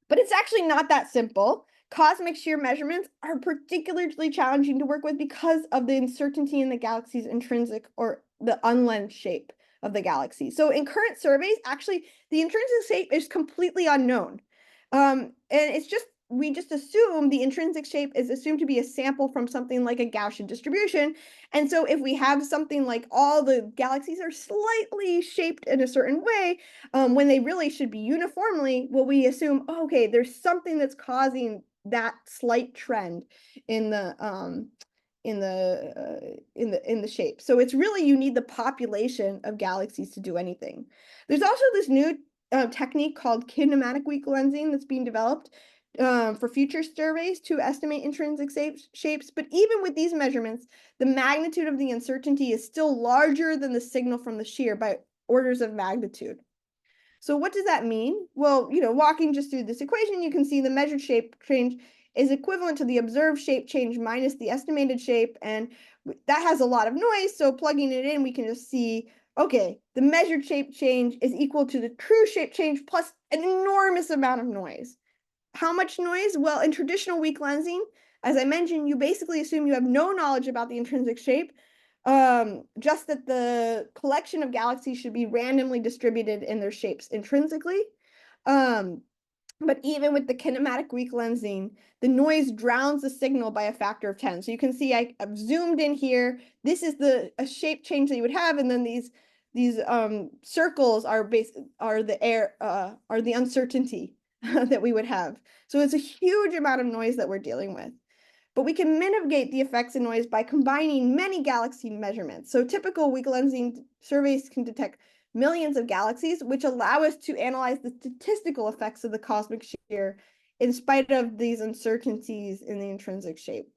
But it's actually not that simple. Cosmic shear measurements are particularly challenging to work with because of the uncertainty in the galaxy's intrinsic or the unlensed shape of the galaxy. So in current surveys, actually, the intrinsic shape is completely unknown. And it's just, we just assume the intrinsic shape is assumed to be a sample from something like a Gaussian distribution. And so if we have something like all the galaxies are slightly shaped in a certain way, when they really should be uniformly, well, we assume, oh, okay, there's something that's causing that slight trend in the shape. So it's really, you need the population of galaxies to do anything. There's also this new technique called kinematic weak lensing that's being developed for future surveys to estimate intrinsic shapes. But even with these measurements, the magnitude of the uncertainty is still larger than the signal from the shear by orders of magnitude. So what does that mean? Well, walking just through this equation, you can see the measured shape change is equivalent to the observed shape change minus the estimated shape, and that has a lot of noise, so plugging it in, we can just see, okay, the measured shape change is equal to the true shape change plus an enormous amount of noise. How much noise? Well, in traditional weak lensing, as I mentioned, you basically assume you have no knowledge about the intrinsic shape, just that the collection of galaxies should be randomly distributed in their shapes intrinsically. But even with the kinematic weak lensing, the noise drowns the signal by a factor of 10. So you can see I've zoomed in here. This is a shape change that you would have, and then these circles are the uncertainty that we would have. So it's a huge amount of noise that we're dealing with. But we can mitigate the effects of noise by combining many galaxy measurements. So typical weak lensing surveys can detect millions of galaxies, which allow us to analyze the statistical effects of the cosmic shear in spite of these uncertainties in the intrinsic shape.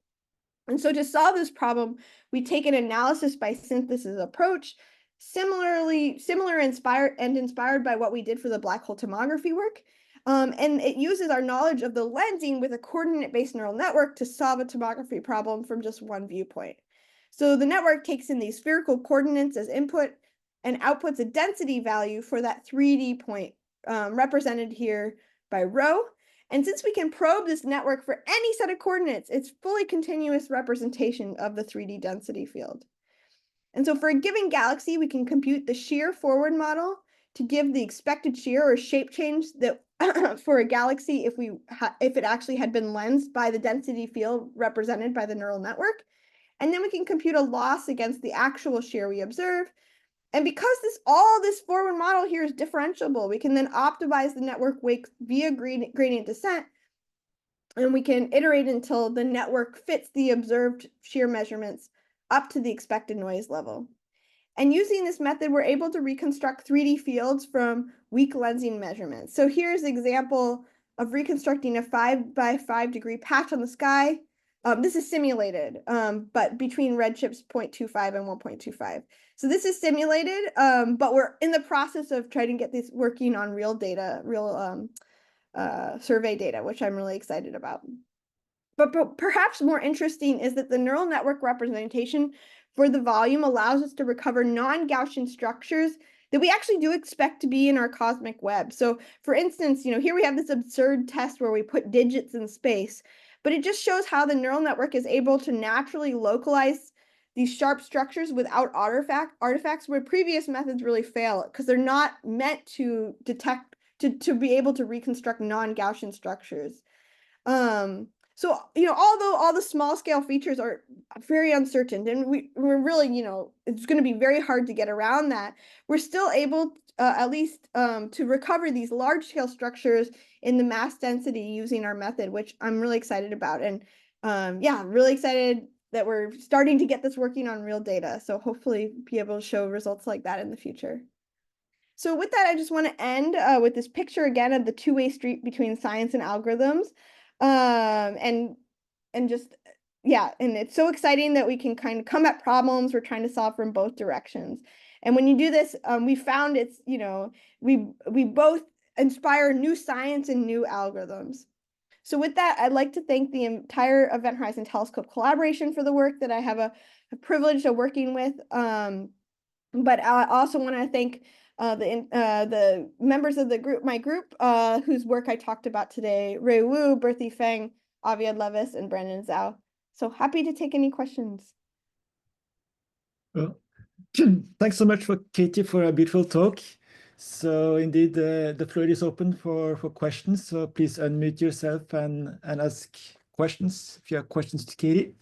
And so to solve this problem, we take an analysis by synthesis approach, similar inspired by what we did for the black hole tomography work. And it uses our knowledge of the lensing with a coordinate-based neural network to solve a tomography problem from just one viewpoint. So the network takes in these spherical coordinates as input and outputs a density value for that 3D point represented here by rho. And since we can probe this network for any set of coordinates, it's fully continuous representation of the 3D density field. And so for a given galaxy, we can compute the shear forward model to give the expected shear or shape change that for a galaxy if it actually had been lensed by the density field represented by the neural network. And then we can compute a loss against the actual shear we observe. And because all this forward model here is differentiable, we can then optimize the network weights via gradient descent, and we can iterate until the network fits the observed shear measurements up to the expected noise level. And using this method, we're able to reconstruct 3D fields from weak lensing measurements. So here's an example of reconstructing a 5 by 5 degree patch on the sky. This is simulated, but between redshifts 0.25 and 1.25. So this is simulated, but we're in the process of trying to get this working on real data, real survey data, which I'm really excited about. But perhaps more interesting is that the neural network representation for the volume allows us to recover non-Gaussian structures that we actually do expect to be in our cosmic web. So for instance, here we have this absurd test where we put digits in space, but it just shows how the neural network is able to naturally localize these sharp structures without artifacts where previous methods really fail because they're not meant to detect, to be able to reconstruct non-Gaussian structures. So, although all the small scale features are very uncertain and we're really, it's going to be very hard to get around that, we're still able at least to recover these large scale structures in the mass density using our method, which I'm really excited about. And yeah, really excited that we're starting to get this working on real data. So hopefully be able to show results like that in the future. So with that, I just want to end with this picture again of the two-way street between science and algorithms. And just, yeah, and it's so exciting that we can kind of come at problems we're trying to solve from both directions. And when you do this, we found it's, you know, we both inspire new science and new algorithms. So with that, I'd like to thank the entire Event Horizon Telescope collaboration for the work that I have a privilege of working with. But I also want to thank the members of the group, my group, whose work I talked about today: Ray Wu, Berthy Feng, Aviad Levis, and Brendan Zhao. So happy to take any questions. Well, thanks so much for Katie for a beautiful talk. So indeed, the floor is open for questions. So please unmute yourself and ask questions if you have questions to Katie.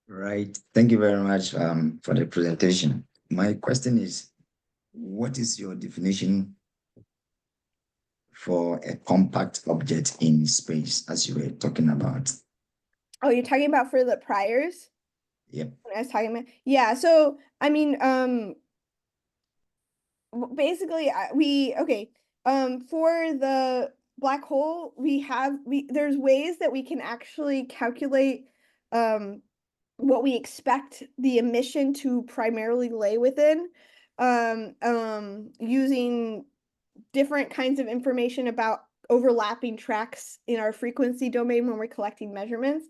Right. Thank you very much for the presentation. My question is, what is your definition for a compact object in space, as you were talking about? Oh, you're talking about for the priors? Yep. When I was talking about, yeah. So I mean, basically, for the black hole, there's ways that we can actually calculate what we expect the emission to primarily lay within, using different kinds of information about overlapping tracks in our frequency domain when we're collecting measurements.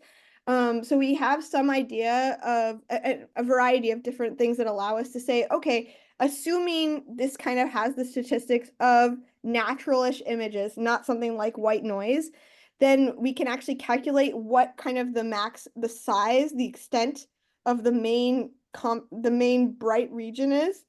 So we have some idea of a variety of different things that allow us to say, okay, assuming this kind of has the statistics of natural-ish images, not something like white noise, then we can actually calculate what kind of the size, the extent of the main bright region is.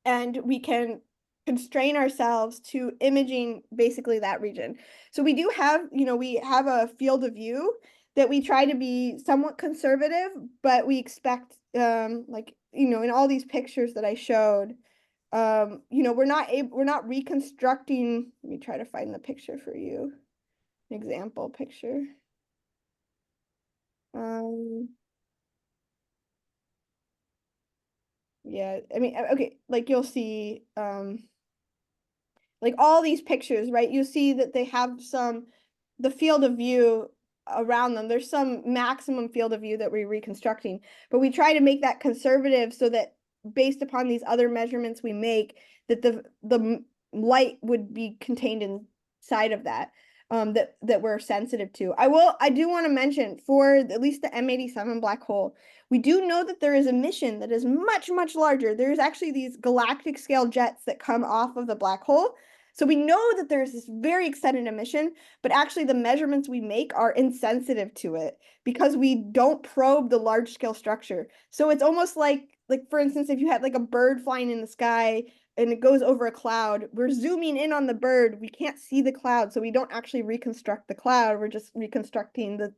And we can constrain ourselves to imaging basically that region. So we do have, we have a field of view that we try to be somewhat conservative, but we expect, in all these pictures that I showed, we're not reconstructing. Let me try to find the picture for you, an example picture. Yeah, I mean, okay, like you'll see, like all these pictures, right? You see that they have the field of view around them. There's some maximum field of view that we're reconstructing, but we try to make that conservative so that based upon these other measurements we make, that the light would be contained inside of that, that we're sensitive to. I do want to mention, for at least the M87 black hole, we do know that there is emission that is much, much larger. There's actually these galactic scale jets that come off of the black hole. So we know that there's this very extended emission, but actually the measurements we make are insensitive to it because we don't probe the large scale structure. So it's almost like for instance, if you had like a bird flying in the sky and it goes over a cloud, we're zooming in on the bird. We can't see the cloud, so we don't actually reconstruct the cloud. We're just reconstructing the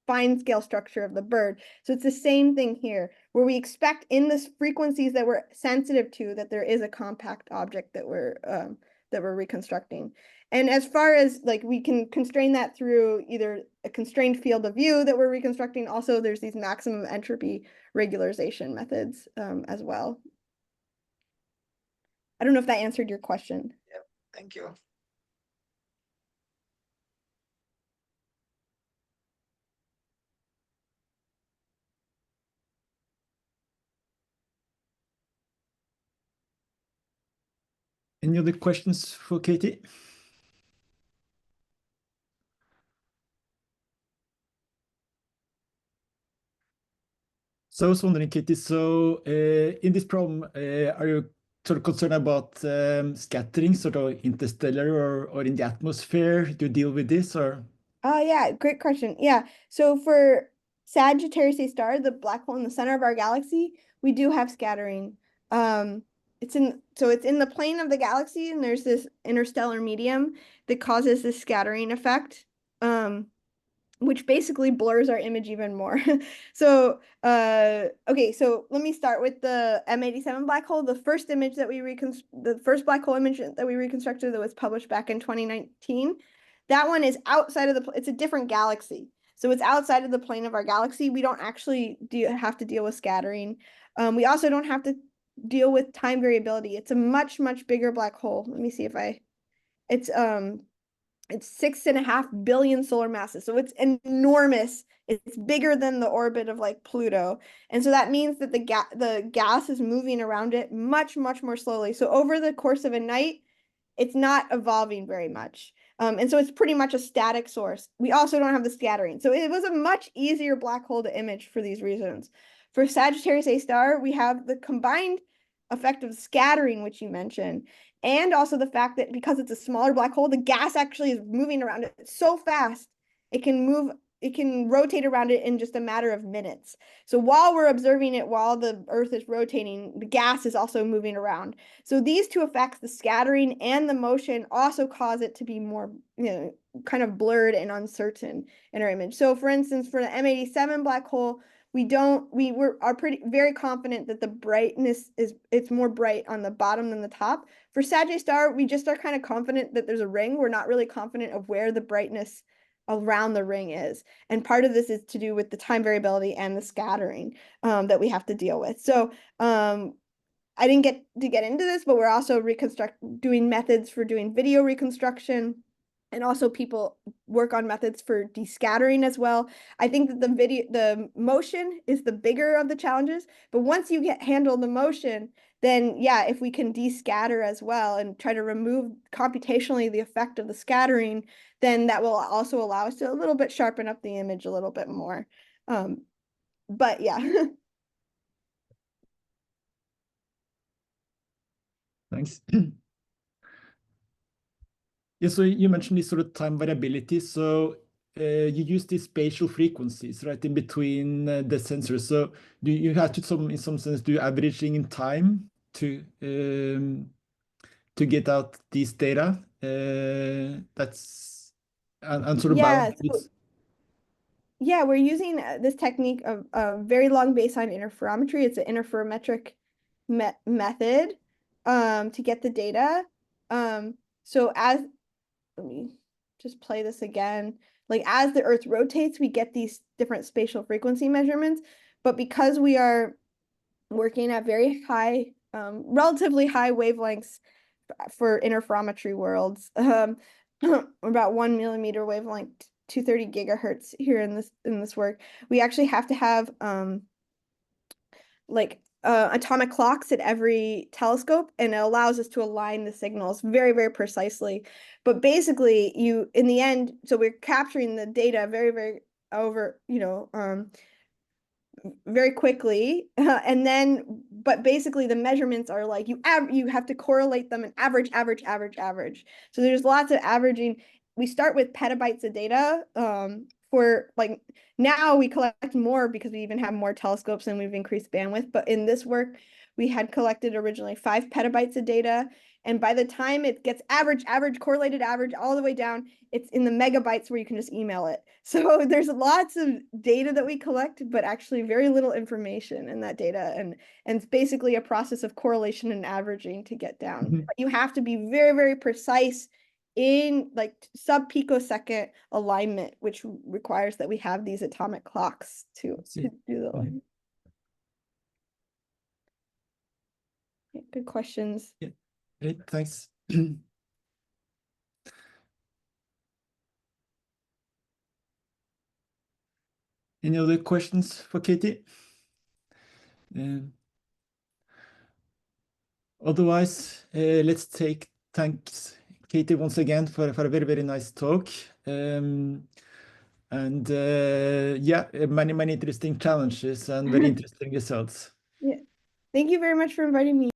fine scale structure of the bird. So it's the same thing here, where we expect in the frequencies that we're sensitive to that there is a compact object that we're reconstructing. And as far as we can constrain that through either a constrained field of view that we're reconstructing. Also, there's these maximum entropy regularization methods as well. I don't know if that answered your question. Yep. Thank you. Any other questions for Katie? So I was wondering, Katie, so in this problem, are you sort of concerned about scattering, sort of interstellar or in the atmosphere? Do you deal with this or? Oh, yeah, great question. Yeah, so for Sagittarius A star, the black hole in the center of our galaxy, we do have scattering. It's in the plane of the galaxy, and there's this interstellar medium that causes this scattering effect, which basically blurs our image even more. So, okay, so let me start with the M87 black hole. The first black hole image that we reconstructed that was published back in 2019. That one is outside of it's a different galaxy. So it's outside of the plane of our galaxy. We don't actually have to deal with scattering. We also don't have to deal with time variability. It's a much, much bigger black hole. Let me see if it's 6.5 billion solar masses. So it's enormous It's bigger than the orbit of like Pluto. And so that means that the gas is moving around it much, much more slowly. So over the course of a night, it's not evolving very much. And so it's pretty much a static source. We also don't have the scattering. So it was a much easier black hole to image for these reasons. For Sagittarius A star, we have the combined effect of scattering, which you mentioned, and also the fact that because it's a smaller black hole, the gas actually is moving around it so fast, it can rotate around it in just a matter of minutes. So while we're observing it, while the Earth is rotating, the gas is also moving around. So these two effects, the scattering and the motion, also cause it to be more, kind of blurred and uncertain in our image. So for instance, for the M87 black hole, we are very confident that the brightness it's more bright on the bottom than the top. For Sagittarius star, we just are kind of confident that there's a ring. We're not really confident of where the brightness around the ring is. And part of this is to do with the time variability and the scattering that we have to deal with. So I didn't get to get into this, but we're also doing methods for doing video reconstruction. And also people work on methods for descattering as well. I think that the motion is the bigger of the challenges, but once you handle the motion, then yeah, if we can descatter as well and try to remove computationally the effect of the scattering, then that will also allow us to a little bit sharpen up the image a little bit more. But yeah. Thanks. Yeah, so you mentioned this sort of time variability. So you use these spatial frequencies, right, in between the sensors. So do you have to in some sense do averaging in time to get out these data? That's and sort of Yeah. balance. Yeah, we're using this technique of very long baseline interferometry. It's an interferometric method to get the data. So let me just play this again. Like as the Earth rotates, we get these different spatial frequency measurements. But because we are working at very high, relatively high wavelengths for interferometry worlds, about 1 millimeter wavelength, 230 gigahertz here in this work, we actually have to have atomic clocks at every telescope, and it allows us to align the signals very, very precisely. But basically, in the end, so we're capturing the data very, very very quickly, but basically the measurements are like you have to correlate them and average. So there's lots of averaging. We start with petabytes of data. For like now we collect more because we even have more telescopes and we've increased bandwidth. But in this work, we had collected originally 5 petabytes of data. And by the time it gets correlated average all the way down, it's in the megabytes where you can just email it. So there's lots of data that we collect, but actually very little information in that data. And it's basically a process of correlation and averaging to get down. Mm-hmm. But you have to be very, very precise in like sub-picosecond alignment, which requires that we have these atomic clocks to do the alignment. Yeah, good questions. Yeah, great, thanks. Any other questions for Katie? Otherwise, let's thanks Katie once again for a very, very nice talk. Yeah, many interesting challenges and very interesting results. Yeah. Thank you very much for inviting me.